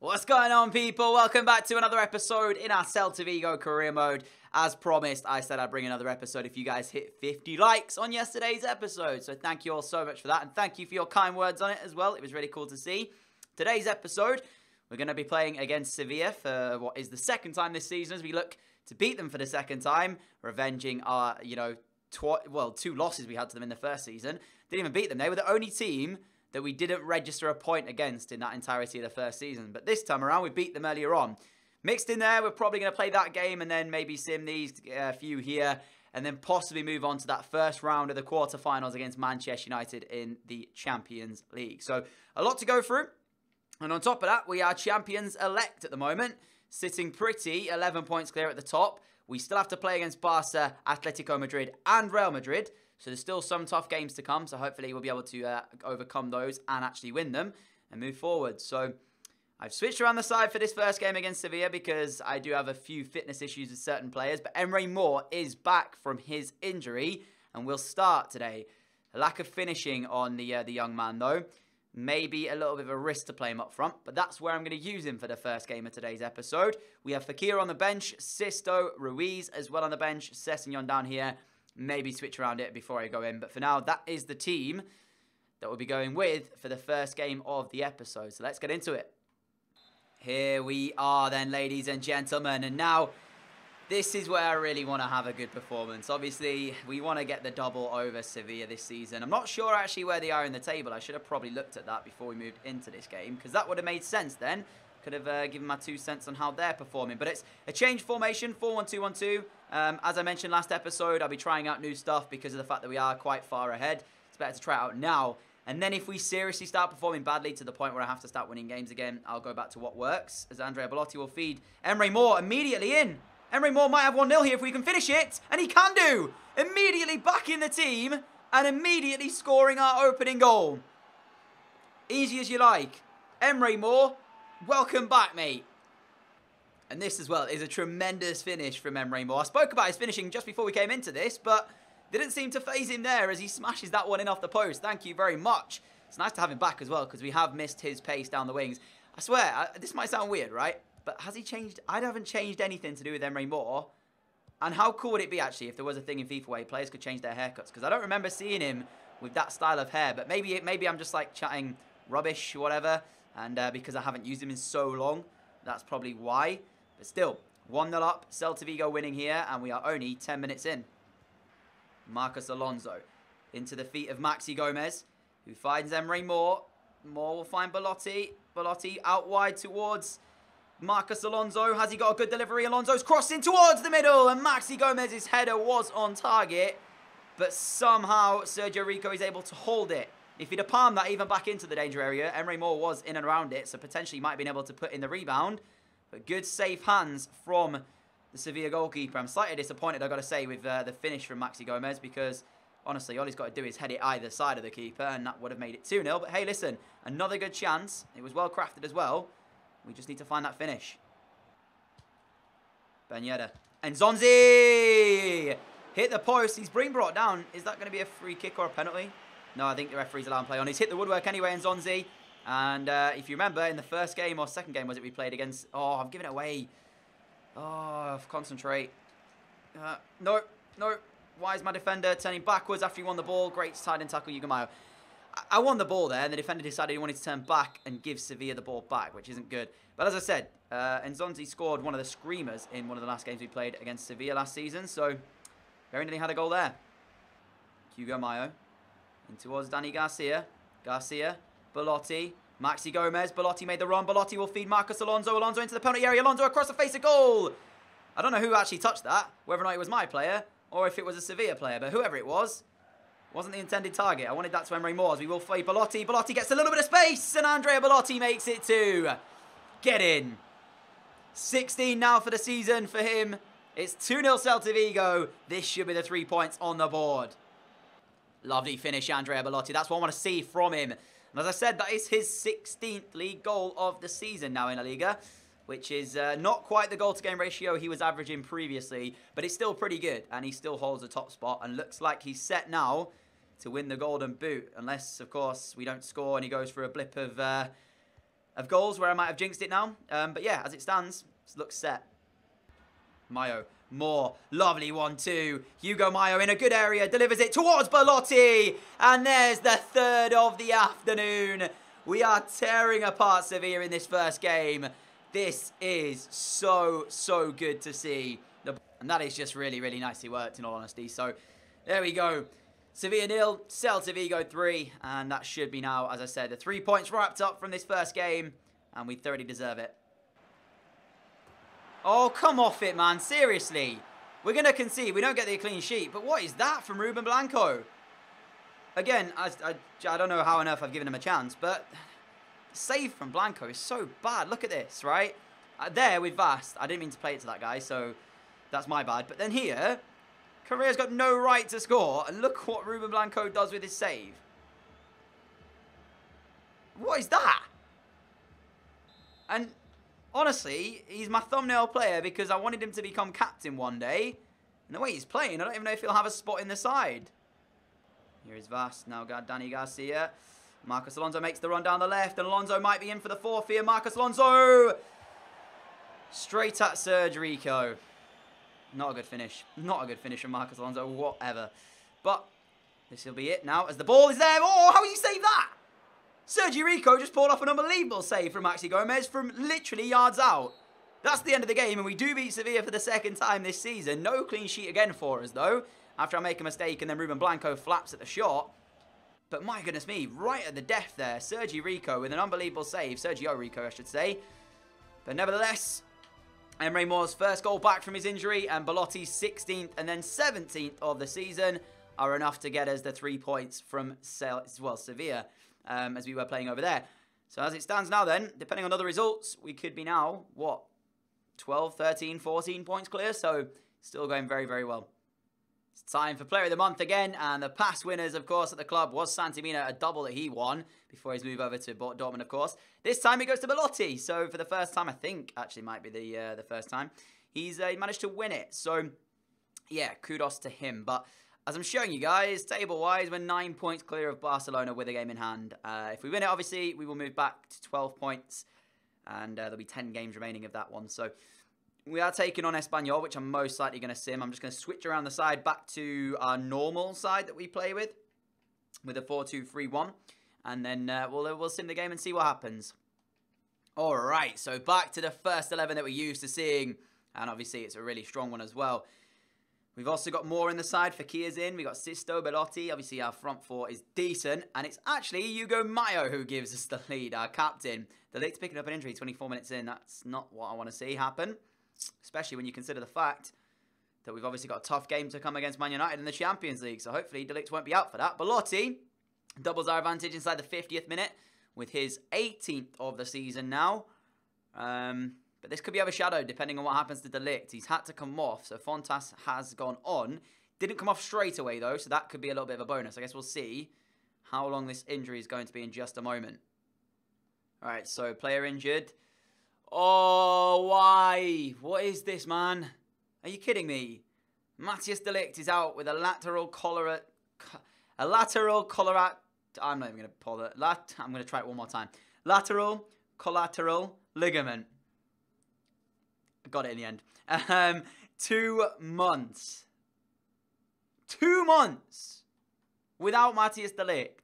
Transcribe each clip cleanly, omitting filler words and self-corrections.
What's going on, people? Welcome back to another episode in our Celta Vigo career mode. As promised, I said I'd bring another episode if you guys hit 50 likes on yesterday's episode. So thank you all so much for that, and thank you for your kind words on it as well. It was really cool to see. Today's episode, we're going to be playing against Sevilla for what is the second time this season as we look to beat them for the second time, revenging our, two losses we had to them in the first season. Didn't even beat them. They were the only team that we didn't register a point against in that entirety of the first season. But this time around, we beat them earlier on. Mixed in there, we're probably going to play that game and then maybe sim these few here and then possibly move on to that first round of the quarterfinals against Manchester United in the Champions League. So a lot to go through. And on top of that, we are champions-elect at the moment, sitting pretty, 11 points clear at the top. We still have to play against Barca, Atletico Madrid and Real Madrid. So there's still some tough games to come. So hopefully we'll be able to overcome those and actually win them and move forward. So I've switched around the side for this first game against Sevilla because I do have a few fitness issues with certain players. But Emre Moore is back from his injury and will start today. A lack of finishing on the young man though. Maybe a little bit of a risk to play him up front. But that's where I'm going to use him for the first game of today's episode. We have Fekir on the bench. Sisto, Ruiz as well on the bench. Sessegnon down here. Maybe switch around it before I go in. But for now, that is the team that we'll be going with for the first game of the episode. So let's get into it. Here we are then, ladies and gentlemen. And now, this is where I really want to have a good performance. Obviously, we want to get the double over Sevilla this season. I'm not sure actually where they are in the table. I should have probably looked at that before we moved into this game, because that would have made sense then. Could have given my 2 cents on how they're performing. But it's a change formation, 4-1-2-1-2. As I mentioned last episode, I'll be trying out new stuff because of the fact that we are quite far ahead. It's better to try it out now. And then if we seriously start performing badly to the point where I have to start winning games again, I'll go back to what works. As Andrea Belotti will feed Emre Moore immediately in. Emre Moore might have 1-0 here if we can finish it. And he can do. Immediately back in the team. And immediately scoring our opening goal. Easy as you like. Emre Moore, welcome back, mate. And this as well is a tremendous finish from Emre Moore. I spoke about his finishing just before we came into this, but didn't seem to phase him there as he smashes that one in off the post. Thank you very much. It's nice to have him back as well because we have missed his pace down the wings. I swear, this might sound weird, right? But has he changed? I haven't changed anything to do with Emre Moore. And how cool would it be actually if there was a thing in FIFA where players could change their haircuts? Because I don't remember seeing him with that style of hair. But maybe I'm just like chatting rubbish or whatever. And because I haven't used him in so long, that's probably why. But still, 1-0 up, Celta Vigo winning here, and we are only 10 minutes in. Marcos Alonso into the feet of Maxi Gomez, who finds Emre Moore. Moore will find Belotti. Belotti out wide towards Marcos Alonso. Has he got a good delivery? Alonso's crossing towards the middle, and Maxi Gomez's header was on target. But somehow Sergio Rico is able to hold it. If he'd have palmed that even back into the danger area, Emre Moore was in and around it, so potentially might have been able to put in the rebound. But good safe hands from the Sevilla goalkeeper. I'm slightly disappointed, I've got to say, with the finish from Maxi Gomez because, honestly, all he's got to do is head it either side of the keeper and that would have made it 2-0. But hey, listen, another good chance. It was well crafted as well. We just need to find that finish. Banyeda. And Zonzi! Hit the post. He's being brought down. Is that going to be a free kick or a penalty? No, I think the referee's allowing play on. He's hit the woodwork anyway, and Zonzi. And if you remember, in the first game or second game, was it we played against... Oh, I'm giving it away. Oh, concentrate. No. Why is my defender turning backwards after he won the ball? Great side-in tackle, Ugamayo. I won the ball there, and the defender decided he wanted to turn back and give Sevilla the ball back, which isn't good. But as I said, Nzonzi scored one of the screamers in one of the last games we played against Sevilla last season, so very nearly had a goal there. Hugo Mayo in towards Dani Garcia. Garcia, Belotti, Maxi Gomez. Belotti made the run. Belotti will feed Marcos Alonso. Alonso into the penalty area. Alonso across the face of goal. I don't know who actually touched that, whether or not it was my player or if it was a Sevilla player, but whoever it was, wasn't the intended target. I wanted that to Emre Moore as we will feed Belotti. Belotti gets a little bit of space, and Andrea Belotti makes it 2. Get in. 16 now for the season for him. It's 2-0 Celta Vigo. This should be the 3 points on the board. Lovely finish, Andrea Belotti. That's what I want to see from him. And as I said, that is his 16th league goal of the season now in La Liga, which is not quite the goal-to-game ratio he was averaging previously, but it's still pretty good, and he still holds the top spot, and looks like he's set now to win the Golden Boot, unless, of course, we don't score and he goes for a blip of of goals where I might have jinxed it now. But yeah, as it stands, it looks set. Mayo, more, lovely 1-2. Hugo Mayo in a good area, delivers it towards Belotti. And there's the third of the afternoon. We are tearing apart Sevilla in this first game. This is so, so good to see. And that is just really, really nicely worked, in all honesty. So, there we go. Sevilla 0, Celta Vigo 3. And that should be now, as I said, the 3 points wrapped up from this first game. And we thoroughly deserve it. Oh, come off it, man. Seriously. We're going to concede. We don't get the clean sheet. But what is that from Ruben Blanco? Again, I don't know how on earth I've given him a chance. But the save from Blanco is so bad. Look at this, right? There with Vast. I didn't mean to play it to that guy, so that's my bad. But then here, Correa's got no right to score. And look what Ruben Blanco does with his save. What is that? And honestly, he's my thumbnail player because I wanted him to become captain one day. And the way he's playing, I don't even know if he'll have a spot in the side. Here is Vast. Now got Danny Garcia. Marcos Alonso makes the run down the left. And Alonso might be in for the fourth here. Marcos Alonso! Straight at Serge Rico. Not a good finish. Not a good finish from Marcos Alonso. Whatever. But this will be it now as the ball is there. Oh, how you save that? Sergio Rico just pulled off an unbelievable save from Maxi Gomez from literally yards out. That's the end of the game, and we do beat Sevilla for the second time this season. No clean sheet again for us, though, after I make a mistake and then Ruben Blanco flaps at the shot. But my goodness me, right at the death there, Sergio Rico with an unbelievable save. Sergio Rico, I should say. But nevertheless, Emre More's first goal back from his injury and Belotti's 16th and then 17th of the season are enough to get us the 3 points from Sevilla. As we were playing over there. So as it stands now then, depending on other results, we could be now, what, 12, 13, 14 points clear. So still going very, very well. It's time for Player of the Month again. And the past winners, of course, at the club was Santi Mina, a double that he won before his move over to Dortmund, of course. This time it goes to Belotti. So for the first time, I think, actually might be the first time, he's managed to win it. So, yeah, kudos to him. But as I'm showing you guys, table-wise, we're 9 points clear of Barcelona with a game in hand. If we win it, obviously, we will move back to 12 points. And there'll be 10 games remaining of that one. So we are taking on Espanyol, which I'm most likely going to sim. I'm just going to switch around the side back to our normal side that we play with a 4-2-3-1. And then we'll sim the game and see what happens. All right, so back to the first 11 that we're used to seeing. And obviously, it's a really strong one as well. We've also got more in the side for Kia's in. We've got Sisto, Belotti. Obviously, our front four is decent. And it's actually Hugo Mayo who gives us the lead, our captain. The Lict's picking up an injury 24 minutes in. That's not what I want to see happen. Especially when you consider the fact that we've obviously got a tough game to come against Man United in the Champions League. So hopefully, De Ligt won't be out for that. Belotti doubles our advantage inside the 50th minute with his 18th of the season now. But this could be overshadowed depending on what happens to De Ligt. He's had to come off, so Fontas has gone on. Didn't come off straight away, though, so that could be a little bit of a bonus. I guess we'll see how long this injury is going to be in just a moment. All right, so player injured. Oh, why? What is this, man? Are you kidding me? Matthias De Ligt is out with a lateral collateral. I'm not even going to pull it. I'm going to try it one more time. Lateral collateral ligament. Got it in the end. 2 months. 2 months without Matthias De Ligt.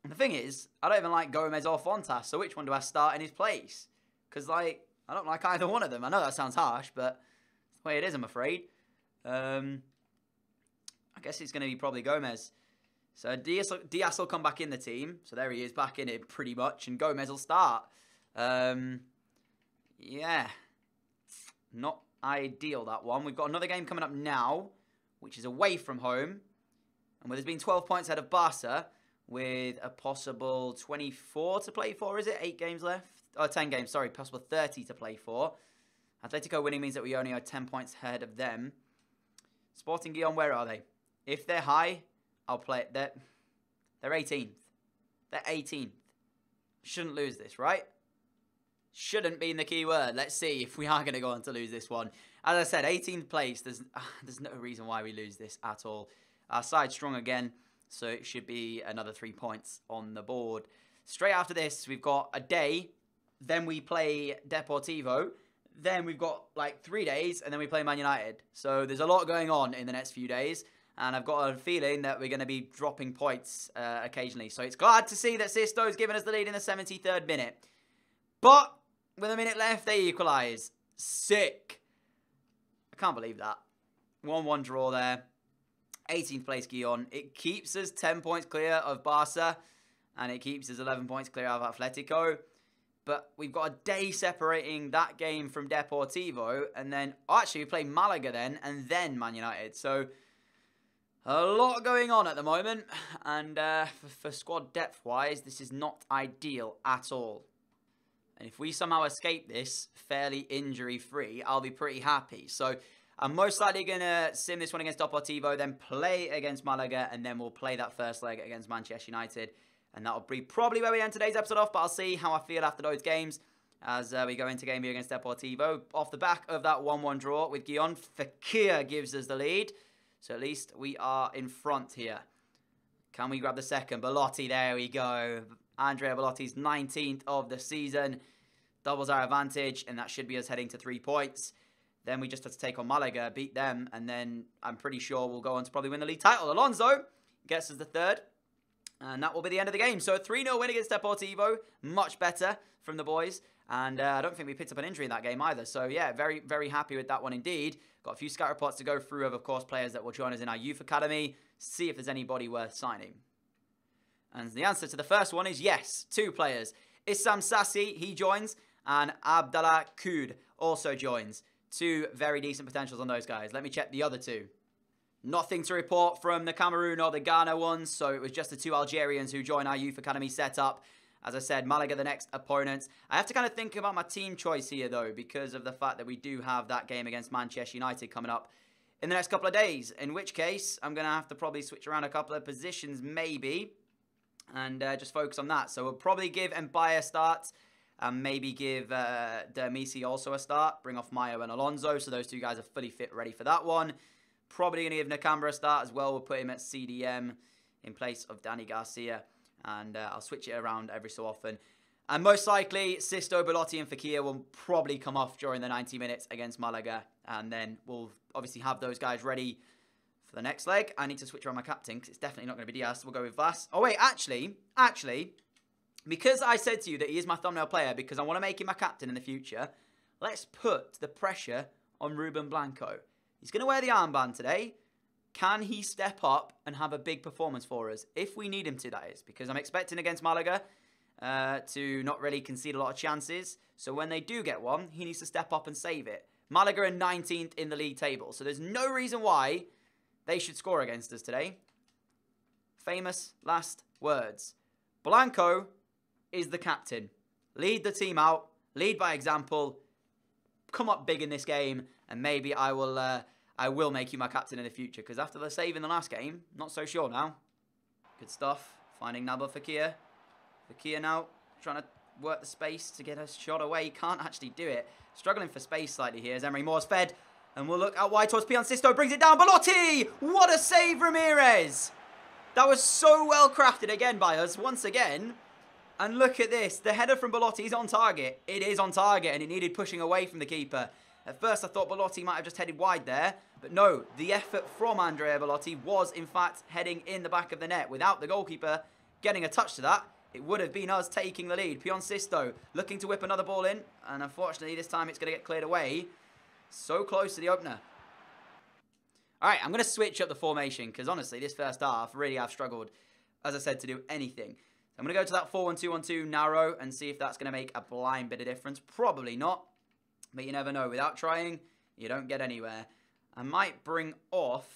And the thing is, I don't even like Gomez or Fontas, so which one do I start in his place? Because, like, I don't like either one of them. I know that sounds harsh, but it's the way it is, I'm afraid. I guess it's going to be probably Gomez. So Diaz will come back in the team. So there he is, back in it pretty much. And Gomez will start. Yeah. Not ideal, that one. We've got another game coming up now, which is away from home. And where there's been 12 points ahead of Barca, with a possible 24 to play for, is it? 8 games left? Oh, 10 games, sorry. Possible 30 to play for. Atletico winning means that we only are 10 points ahead of them. Sporting Gijon, where are they? If they're high, I'll play it. They're 18th. They're 18th. Shouldn't lose this, right? Shouldn't be in the key word. Let's see if we are going to go on to lose this one. As I said, 18th place. There's no reason why we lose this at all. Our side's strong again. So it should be another 3 points on the board. Straight after this, we've got a day. Then we play Deportivo. Then we've got like 3 days. And then we play Man United. So there's a lot going on in the next few days. And I've got a feeling that we're going to be dropping points occasionally. So it's glad to see that Sisto's given us the lead in the 73rd minute. But with a minute left, they equalise. Sick. I can't believe that. 1-1 draw there. 18th place Guion. It keeps us 10 points clear of Barca. And it keeps us 11 points clear of Atletico. But we've got a day separating that game from Deportivo. And then, actually, we play Malaga then. And then Man United. So, a lot going on at the moment. And for squad depth-wise, this is not ideal at all. And if we somehow escape this fairly injury-free, I'll be pretty happy. So, I'm most likely going to sim this one against Deportivo, then play against Malaga, and then we'll play that first leg against Manchester United. And that'll be probably where we end today's episode off, but I'll see how I feel after those games as we go into game B against Deportivo. Off the back of that 1-1 draw with Guion, Fekir gives us the lead. So at least we are in front here. Can we grab the second? Belotti, there we go. Andrea Belotti's 19th of the season. Doubles our advantage, and that should be us heading to 3 points. Then we just have to take on Malaga, beat them, and then I'm pretty sure we'll go on to probably win the league title. Alonso gets us the third, and that will be the end of the game. So a 3-0 win against Deportivo, much better from the boys. And I don't think we picked up an injury in that game either. So yeah, very, very happy with that one indeed. Got a few scout reports to go through of course, players that will join us in our youth academy. See if there's anybody worth signing. And the answer to the first one is yes, 2 players. Issam Sassi, he joins, and Abdallah Koud also joins. 2 very decent potentials on those guys. Let me check the other 2. Nothing to report from the Cameroon or the Ghana ones, so it was just the 2 Algerians who joined our youth academy setup. As I said, Malaga the next opponent. I have to kind of think about my team choice here, though, because of the fact that we do have that game against Manchester United coming up in the next couple of days. In which case, I'm going to have to probably switch around a couple of positions, maybe, and just focus on that. So we'll probably give Mbaye a start, and maybe give Dermisi also a start. Bring off Mayo and Alonso, so those 2 guys are fully fit, ready for that one. Probably going to give Nakamba a start as well. We'll put him at CDM in place of Danny Garcia. And I'll switch it around every so often. And most likely, Sisto, Belotti and Fekir will probably come off during the 90 minutes against Malaga. And then we'll obviously have those guys ready for the next leg. I need to switch around my captain because it's definitely not going to be Diaz. We'll go with Vas. Oh, wait, actually, because I said to you that he is my thumbnail player because I want to make him my captain in the future, let's put the pressure on Ruben Blanco. He's going to wear the armband today. Can he step up and have a big performance for us? If we need him to, that is. Because I'm expecting against Malaga to not really concede a lot of chances. So when they do get one, he needs to step up and save it. Malaga are 19th in the league table. So there's no reason why they should score against us today. Famous last words. Blanco is the captain. Lead the team out. Lead by example. Come up big in this game. And maybe I will make you my captain in the future. Because after the save in the last game, not so sure now. Good stuff. Finding Nabil Fekir. Fekir now trying to work the space to get a shot away. Can't actually do it. Struggling for space slightly here as Emery Moore's fed. And we'll look out wide towards Pion Sisto. Brings it down. Belotti! What a save, Ramirez! That was so well crafted again by us once again. And look at this. The header from Belotti is on target. It is on target and it needed pushing away from the keeper. At first I thought Belotti might have just headed wide there. But no, the effort from Andrea Belotti was in fact heading in the back of the net. Without the goalkeeper getting a touch to that, it would have been us taking the lead. Pion Sisto looking to whip another ball in. And unfortunately this time it's going to get cleared away. So close to the opener. Alright, I'm going to switch up the formation. Because honestly, this first half really I've struggled, as I said, to do anything. I'm going to go to that 4-1-2-1-2 narrow and see if that's going to make a blind bit of difference. Probably not. But you never know. Without trying, you don't get anywhere. I might bring off...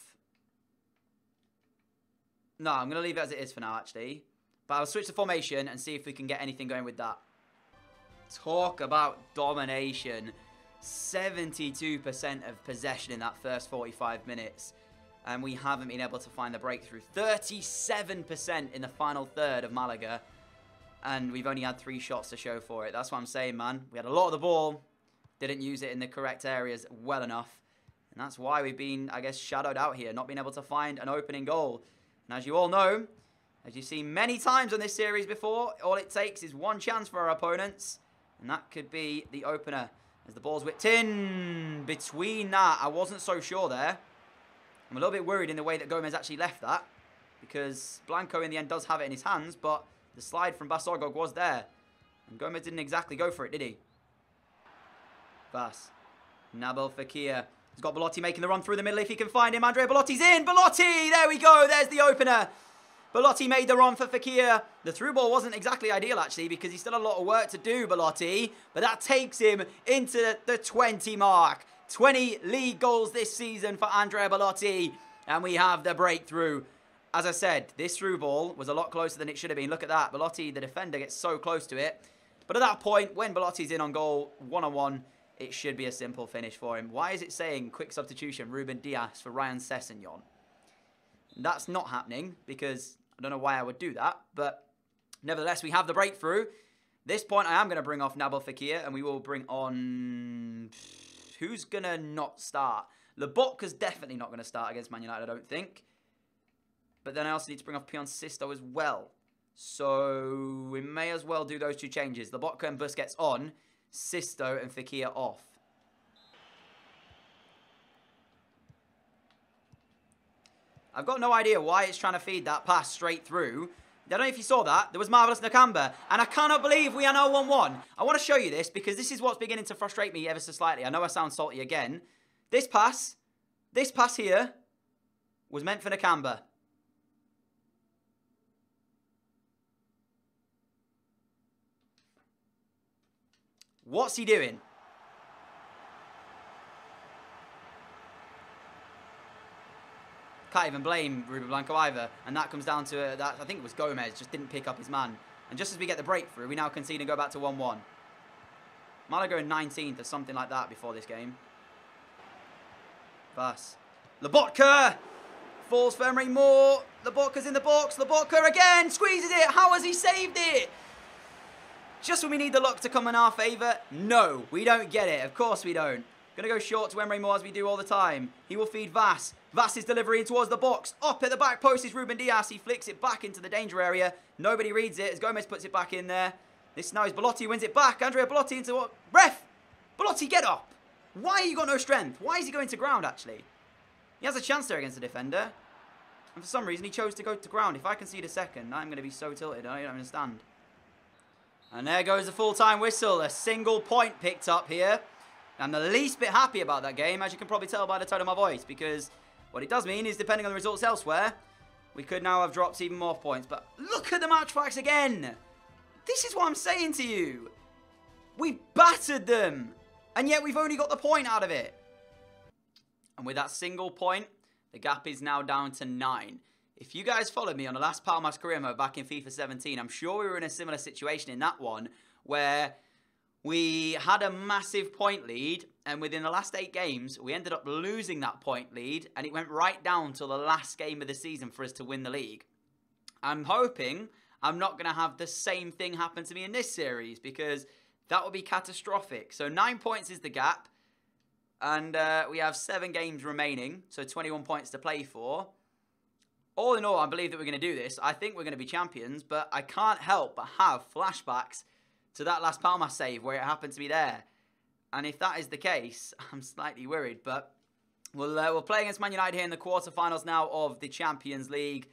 No, I'm going to leave it as it is for now, actually. But I'll switch the formation and see if we can get anything going with that. Talk about domination. 72% of possession in that first 45 minutes. And we haven't been able to find the breakthrough. 37% in the final third of Malaga. And we've only had 3 shots to show for it. That's what I'm saying, man. We had a lot of the ball. Didn't use it in the correct areas well enough. And that's why we've been, I guess, shadowed out here. Not being able to find an opening goal. And as you all know, as you've seen many times on this series before, all it takes is one chance for our opponents. And that could be the opener. As the ball's whipped in between that. I wasn't so sure there. I'm a little bit worried in the way that Gomez actually left that. Because Blanco in the end does have it in his hands. But the slide from Basogog was there. And Gomez didn't exactly go for it, did he? Bas. Nabil Fekir. He's got Belotti making the run through the middle if he can find him. Andrea Belotti's in. Belotti! There we go. There's the opener. Belotti made the run for Fekir. The through ball wasn't exactly ideal, actually, because he's still a lot of work to do, Belotti. But that takes him into the 20 mark. 20 league goals this season for Andrea Belotti. And we have the breakthrough. As I said, this through ball was a lot closer than it should have been. Look at that. Belotti, the defender, gets so close to it. But at that point, when Belotti's in on goal, one-on-one, it should be a simple finish for him. Why is it saying quick substitution, Ruben Dias for Ryan Sessegnon? That's not happening because I don't know why I would do that. But nevertheless, we have the breakthrough. This point, I am going to bring off Nabil Fekir and we will bring on... Who's going to not start? Lobotka's definitely not going to start against Man United, I don't think. But then I also need to bring off Pion Sisto as well. So we may as well do those two changes. Lobotka and Busquets on. Sisto and Fekir off. I've got no idea why it's trying to feed that pass straight through. I don't know if you saw that. There was Marvelous Nakamba. And I cannot believe we are now 1-1. I want to show you this because this is what's beginning to frustrate me ever so slightly. I know I sound salty again. This pass here was meant for Nakamba. What's he doing? Can't even blame Ruben Blanco either. And that comes down to, that. I think it was Gomez, just didn't pick up his man. And just as we get the breakthrough, we now concede and go back to 1-1. Malaga in 19th or something like that before this game. Bas. Lobotka! Falls for Emery Moore. Lobotka's in the box. Lobotka again! Squeezes it! How has he saved it? Just when we need the luck to come in our favour? No, we don't get it. Of course we don't. Going to go short to Emery Moore as we do all the time. He will feed Vas. Vas is delivering towards the box. Up at the back post is Ruben Dias. He flicks it back into the danger area. Nobody reads it as Gomez puts it back in there. This now is Belotti, wins it back. Andrea Belotti into what? Ref! Belotti, get up! Why you got no strength? Why is he going to ground, actually? He has a chance there against the defender. And for some reason, he chose to go to ground. If I concede a second, I'm going to be so tilted. I don't understand. And there goes the full-time whistle. A single point picked up here. I'm the least bit happy about that game, as you can probably tell by the tone of my voice, because what it does mean is, depending on the results elsewhere, we could now have dropped even more points. But look at the match facts again. This is what I'm saying to you. We battered them, and yet we've only got the point out of it. And with that single point, the gap is now down to 9. If you guys followed me on the last part of my career mode back in FIFA 17, I'm sure we were in a similar situation in that one, where we had a massive point lead, and within the last 8 games, we ended up losing that point lead, and it went right down till the last game of the season for us to win the league. I'm hoping I'm not going to have the same thing happen to me in this series, because that would be catastrophic. So 9 points is the gap, and we have 7 games remaining, so 21 points to play for. All in all, I believe that we're going to do this. I think we're going to be champions, but I can't help but have flashbacks to that last Palma save where it happened to be there. And if that is the case, I'm slightly worried. But we'll play against Man United here in the quarterfinals now of the Champions League.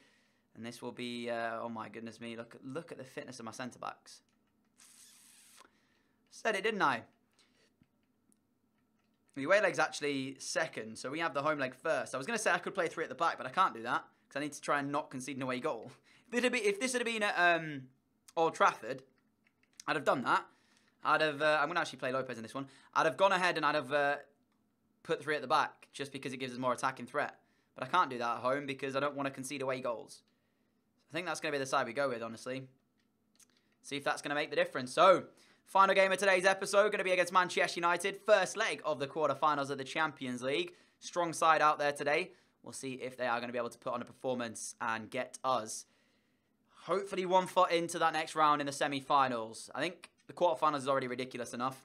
And this will be, oh my goodness me, look at the fitness of my centre-backs. Said it, didn't I? The away leg's actually second, so we have the home leg first. I was going to say I could play 3 at the back, but I can't do that, because I need to try and not concede an away goal. If this had been at Old Trafford, I'd have done that. I'm going to actually play Lopez in this one. I'd have gone ahead and I'd have put 3 at the back, just because it gives us more attacking threat. But I can't do that at home, because I don't want to concede away goals. I think that's going to be the side we go with, honestly. See if that's going to make the difference. So, final game of today's episode, going to be against Manchester United. First leg of the quarterfinals of the Champions League. Strong side out there today. We'll see if they are going to be able to put on a performance and get us, hopefully, 1 foot into that next round in the semi-finals. I think the quarterfinals is already ridiculous enough.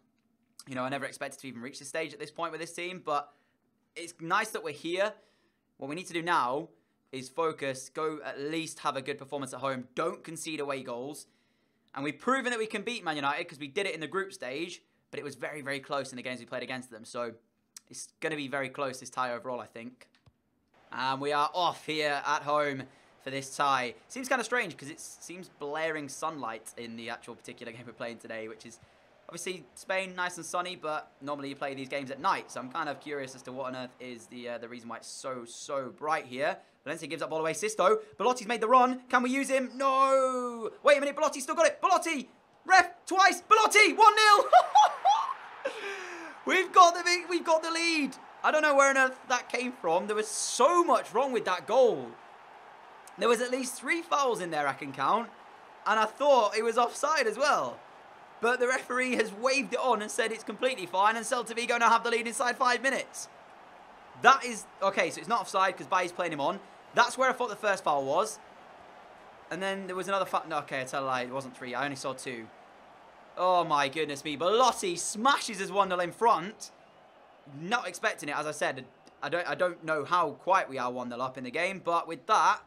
You know, I never expected to even reach this stage at this point with this team, but it's nice that we're here. What we need to do now is focus, go at least have a good performance at home, don't concede away goals. And we've proven that we can beat Man United because we did it in the group stage, but it was very, very close in the games we played against them. So it's going to be very close, this tie overall, I think. And we are off here at home for this tie. Seems kind of strange because it seems blaring sunlight in the actual particular game we're playing today, which is obviously Spain, nice and sunny, but normally you play these games at night. So I'm kind of curious as to what on earth is the reason why it's so bright here. Valencia gives that ball away. Sisto. Belotti's made the run. Can we use him? No. Wait a minute. Belotti's still got it. Belotti. Ref. Twice. Belotti. 1-0. We've got the lead. I don't know where on earth that came from. There was so much wrong with that goal. There was at least 3 fouls in there I can count. And I thought it was offside as well. But the referee has waved it on and said it's completely fine. And Celta Vigo now have the lead inside 5 minutes. That is... Okay, so it's not offside because Baye's playing him on. That's where I thought the first foul was. And then there was another foul. No, okay, I tell a lie. It wasn't 3. I only saw 2. Oh, my goodness me. Belotti smashes his 1-0 in front. Not expecting it, as I said. I don't know how quite we are 1-0 up in the game. But with that,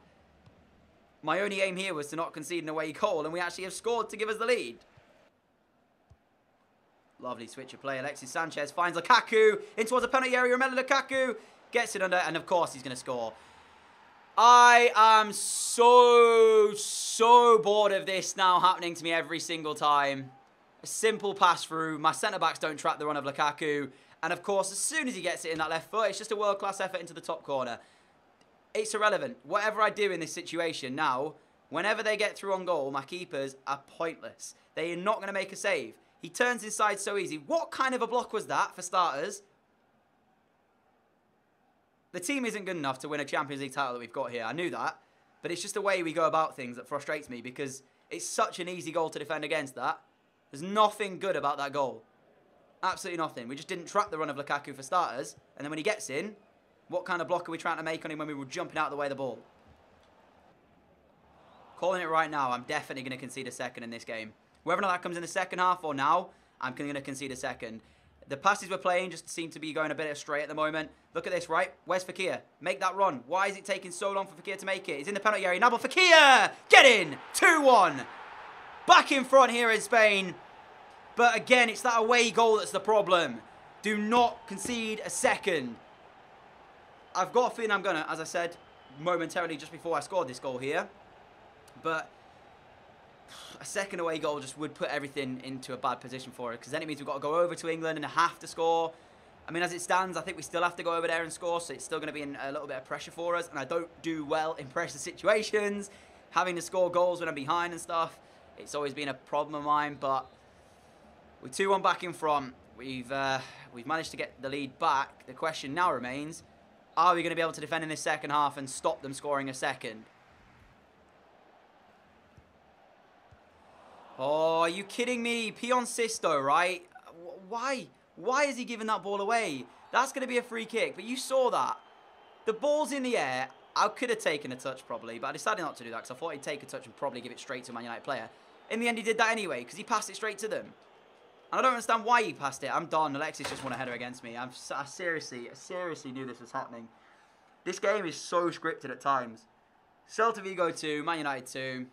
my only aim here was to not concede an away goal. And we actually have scored to give us the lead. Lovely switch of play. Alexis Sanchez finds Lukaku in towards the penalty area. Romelu Lukaku gets it under, and of course he's going to score. I am so bored of this now happening to me every single time. A simple pass through. My centre-backs don't track the run of Lukaku. And of course, as soon as he gets it in that left foot, it's just a world-class effort into the top corner. It's irrelevant. Whatever I do in this situation now, whenever they get through on goal, my keepers are pointless. They are not going to make a save. He turns inside so easy. What kind of a block was that, for starters? The team isn't good enough to win a Champions League title that we've got here. I knew that. But it's just the way we go about things that frustrates me because it's such an easy goal to defend against that. There's nothing good about that goal. Absolutely nothing. We just didn't track the run of Lukaku for starters. And then when he gets in, what kind of block are we trying to make on him when we were jumping out of the way of the ball? Calling it right now, I'm definitely going to concede a second in this game. Whether or not that comes in the second half or now, I'm going to concede a second. The passes we're playing just seem to be going a bit astray at the moment. Look at this, right? Where's Fekir? Make that run. Why is it taking so long for Fekir to make it? He's in the penalty area. Now, but Fekir! Get in! 2-1. Back in front here in Spain. But again, it's that away goal that's the problem. Do not concede a second. I've got a feeling I'm going to, as I said, momentarily just before I scored this goal here. But a second away goal just would put everything into a bad position for it. Because then it means we've got to go over to England and have to score. I mean, as it stands, I think we still have to go over there and score. So it's still going to be a little bit of pressure for us. And I don't do well in pressure situations. Having to score goals when I'm behind and stuff. It's always been a problem of mine. But with 2-1 back in front, we've managed to get the lead back. The question now remains, are we going to be able to defend in this second half and stop them scoring a second? Oh, are you kidding me? Pion Sisto, right? Why? Why is he giving that ball away? That's going to be a free kick, but you saw that. The ball's in the air. I could have taken a touch probably, but I decided not to do that because I thought he'd take a touch and probably give it straight to a Man United player. In the end, he did that anyway because he passed it straight to them. And I don't understand why he passed it. I'm done. Alexis just won a header against me. I seriously knew this was happening. This game is so scripted at times. Celta Vigo 2, Man United 2.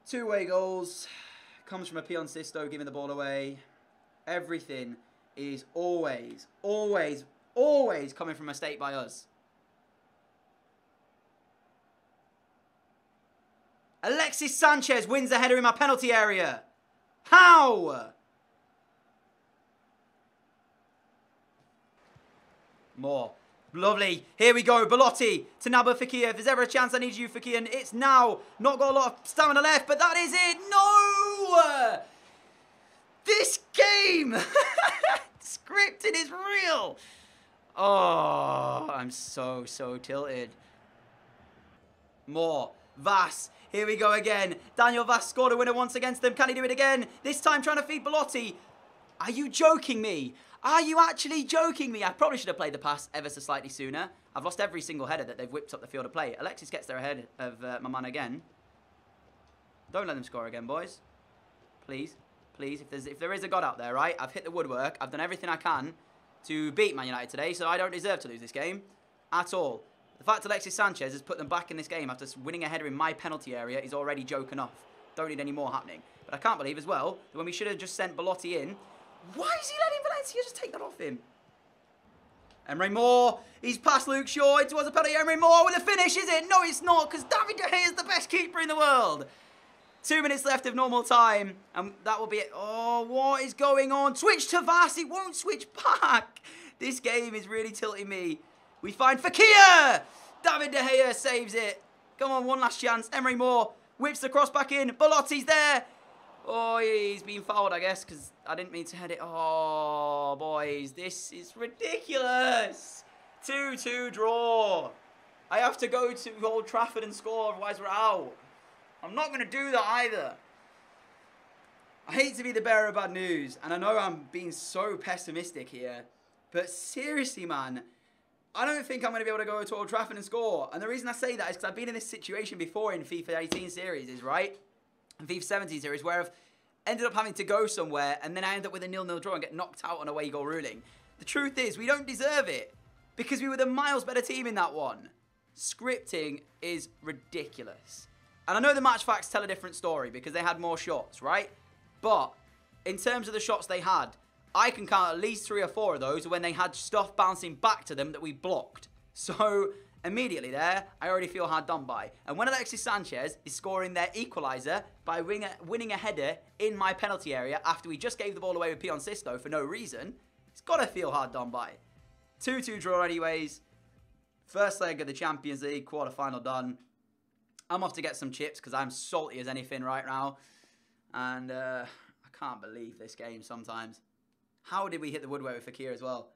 2 away goals. Comes from a Pion Sisto giving the ball away. Everything is always coming from a mistake by us. Alexis Sanchez wins the header in my penalty area. How? More. Lovely. Here we go. Belotti to Naba Fekir. If there's ever a chance I need you, Fekir, and it's now. Not got a lot of stamina left, but that is it. No! This game! Scripting is real. Oh, I'm so tilted. More. Vass. Here we go again. Daniel Vass scored a winner once against them. Can he do it again? This time trying to feed Belotti. Are you joking me? Are you actually joking me? I probably should have played the pass ever so slightly sooner. I've lost every single header that they've whipped up the field of play. Alexis gets there ahead of my man again. Don't let them score again, boys. Please. Please. If there is a God out there, right? I've hit the woodwork. I've done everything I can to beat Man United today, so I don't deserve to lose this game at all. The fact Alexis Sanchez has put them back in this game after winning a header in my penalty area is already joke enough. Don't need any more happening. But I can't believe as well that when we should have just sent Belotti in, why is he letting Valencia just take that off him? Emre Moore, he's past Luke Shaw, it was a penalty. Emre Moore with a finish, is it? No, it's not, because David De Gea is the best keeper in the world. 2 minutes left of normal time, and that will be it. Oh, what is going on? Switch to Vass, it won't switch back. This game is really tilting me. We find Fekir. David De Gea saves it. Come on, one last chance. Emre Moore whips the cross back in. Belotti's there. Oh, he's been fouled, I guess, because I didn't mean to head it. Oh, boys, this is ridiculous. 2-2 draw. I have to go to Old Trafford and score, otherwise we're out. I'm not going to do that either. I hate to be the bearer of bad news, and I know I'm being so pessimistic here, but seriously, man, I don't think I'm going to be able to go to Old Trafford and score. And the reason I say that is because I've been in this situation before in FIFA 18 series, right? And FIFA 17 series, where I've ended up having to go somewhere, and then I end up with a 0-0 draw and get knocked out on away goal ruling. The truth is, we don't deserve it, because we were the miles better team in that one. Scripting is ridiculous. And I know the match facts tell a different story, because they had more shots, right? But in terms of the shots they had, I can count at least 3 or 4 of those when they had stuff bouncing back to them that we blocked. So immediately there, I already feel hard done by. And when Alexis Sanchez is scoring their equaliser by winning a header in my penalty area after we just gave the ball away with Pion Sisto for no reason, it's got to feel hard done by. 2-2 draw anyways. First leg of the Champions League, quarter-final done. I'm off to get some chips because I'm salty as anything right now. And I can't believe this game sometimes. How did we hit the woodwork with Fekir as well?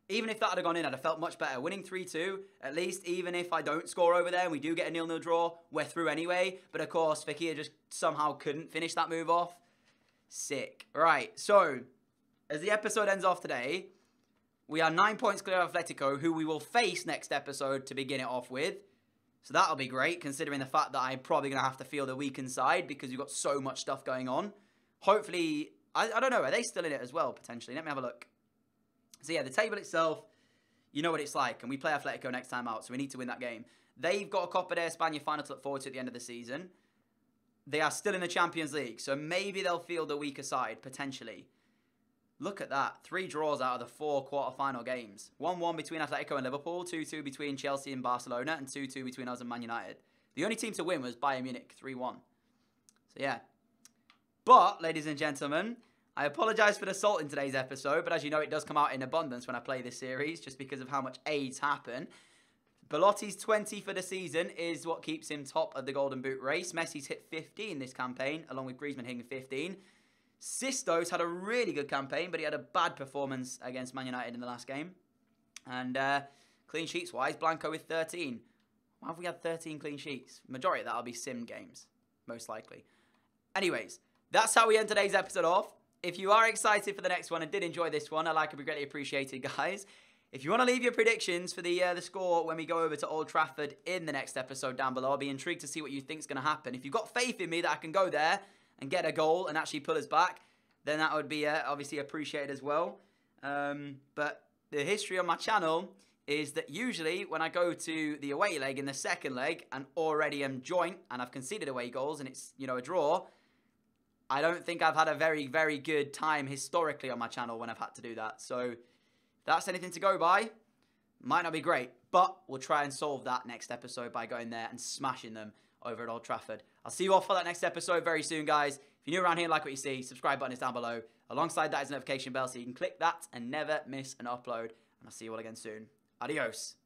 Even if that had gone in, I'd have felt much better. Winning 3-2, at least, even if I don't score over there and we do get a 0-0 draw, we're through anyway. But of course, Fekir just somehow couldn't finish that move off. Sick. Right, so, as the episode ends off today, we are 9 points clear of Atletico, who we will face next episode to begin it off with. So that'll be great, considering the fact that I'm probably going to have to feel the weakened side because we've got so much stuff going on. Hopefully, I don't know, are they still in it as well, potentially? Let me have a look. So yeah, the table itself, you know what it's like, and we play Atletico next time out, so we need to win that game. They've got a Copa de España final to look forward to at the end of the season. They are still in the Champions League, so maybe they'll field the weaker side, potentially. Look at that. 3 draws out of the 4 quarter-final games. 1-1 between Atletico and Liverpool, 2-2 between Chelsea and Barcelona, and 2-2 between us and Man United. The only team to win was Bayern Munich, 3-1. So yeah. But, ladies and gentlemen, I apologise for the salt in today's episode, but as you know, it does come out in abundance when I play this series, just because of how much AIDS happen. Belotti's 20 for the season is what keeps him top of the Golden Boot race. Messi's hit 15 this campaign, along with Griezmann hitting 15. Sisto's had a really good campaign, but he had a bad performance against Man United in the last game. And clean sheets-wise, Blanco with 13. Why have we had 13 clean sheets? Majority of that will be sim games, most likely. Anyways, that's how we end today's episode off. If you are excited for the next one and did enjoy this one, a like would be greatly appreciated, guys. If you want to leave your predictions for the score when we go over to Old Trafford in the next episode down below, I'll be intrigued to see what you think is going to happen. If you've got faith in me that I can go there and get a goal and actually pull us back, then that would be obviously appreciated as well. But the history on my channel is that usually when I go to the away leg in the second leg and already am joint and I've conceded away goals and it's, you know, a draw, I don't think I've had a very, very good time historically on my channel when I've had to do that. So if that's anything to go by, might not be great, but we'll try and solve that next episode by going there and smashing them over at Old Trafford. I'll see you all for that next episode very soon, guys. If you're new around here, like what you see, subscribe button is down below. Alongside that is a notification bell, so you can click that and never miss an upload. And I'll see you all again soon. Adios.